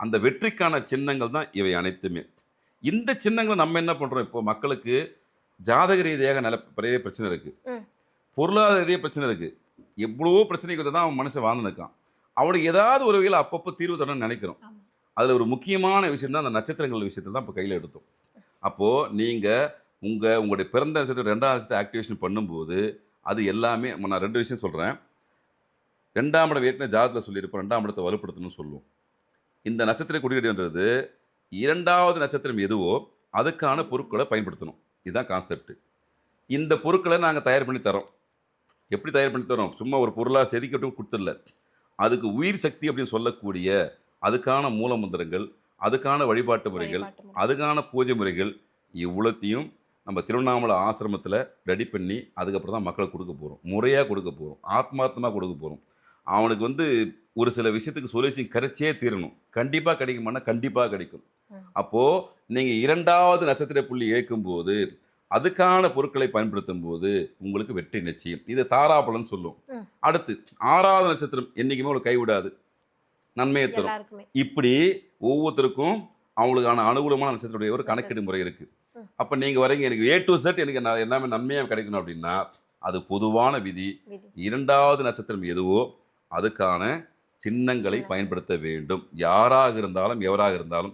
அந்த வெற்றிக்கான சின்னங்கள் தான் இவை அனைத்துமே. இந்த சின்னங்கள நம்ம என்ன பண்றோம் இப்போ மக்களுக்கு ஜாதக ரீதியாக பெரிய பிரச்சனை இருக்கு. ம். பொருளாதார ரீதியா பிரச்சனை இருக்கு. எவ்வளவோ பிரச்சனைக்கு தான் அவன் மனுஷன் வாழ்ந்துன்னு இருக்கான். அவனுக்கு ஏதாவது ஒரு வகையில அப்பப்போ தீர்வு தரணும்னு நெனைக்கிறோம். ஆமா. அதுல ஒரு முக்கியமான விஷயம் தான் அந்த நட்சத்திரங்கள் விஷயத்த தான் இப்ப கையில எடுத்தோம். அப்போ நீங்க உங்களுடைய பிறந்த நட்சத்திரம் 2ஆம் நட்சத்திரத்த ஆக்டிவேஷன் பண்ணும்போது, அது எல்லாமே நான் 2 விஷயம் சொல்றேன். 2ஆம் இடம் ஏற்கனவே ஜாதகத்துல சொல்லியிருப்போம். 2ஆம் இடத்த வலுப்படுத்தணும்னு சொல்லுவோம். இந்த நட்சத்திர குறியீடுன்றது 2வது நட்சத்திரம் எதுவோ, அதுக்கான பொருட்கள பயன்படுத்தணும். இதுதான் கான்செப்ட். இந்த பொருட்கள நாங்க தயார் பண்ணி தர்றோம். எப்படி தயார் பண்ணி தர்றோம்? சும்மா ஒரு பொருளா செதுக்கிட்டு குடுத்துடல. அதுக்கு உயிர் சக்தி அப்படின்னு சொல்லக்கூடிய, அதுக்கான மூல மந்திரங்கள், அதுக்கான வழிபாட்டு முறைகள், வழிபாட்டு முறை. அதுக்கான பூஜை முறைகள் இவ்வளத்தையும் நம்ம திருவண்ணாமலை ஆசிரமத்தில ரெடி பண்ணி, அதுக்கப்புறம் தான் மக்களுக்கு குடுக்க போறோம். முறையா குடுக்க போறோம். ஆத்மார்த்தமா குடுக்க போறோம். அவனுக்கு ஒரு சில விஷயத்துக்கு சொல்யூஷன் கிடைச்சே தீரணும். கண்டிப்பா கிடைக்குமான்னா, கண்டிப்பா கிடைக்கும். ம். அப்போ நீங்க 2வது நட்சத்திர புள்ளி இயக்கும்போது, அதுக்கான பொருட்களை பயன்படுத்தும்போது, உங்களுக்கு வெற்றி நிச்சயம். இது தாராபலன் சொல்லும். ம். அடுத்து 6வது நட்சத்திரம் என்னைக்குமே உங்கள கைவிடாது. நன்மையை தரும். எல்லாருக்குமே. இப்படி ஒவ்வொருத்தருக்கும் அவங்களுக்கான அனுகூலமான நட்சத்திரத்துடைய ஒரு கணக்கீடு முறை இருக்கு. ம். அப்ப நீங்க வரீங்க எனக்கு ஏ டூ இசட் எனக்கு எல்லாமே நன்மையா கிடைக்கணும் அப்படின்னா, அது பொதுவான விதி. விதி. 2வது நட்சத்திரம் எதுவோ, அதுக்கான சின்னங்களை சின்னங்கள். பயன்படுத்த வேண்டும். யாராக இருந்தாலும், எவராக இருந்தாலும்.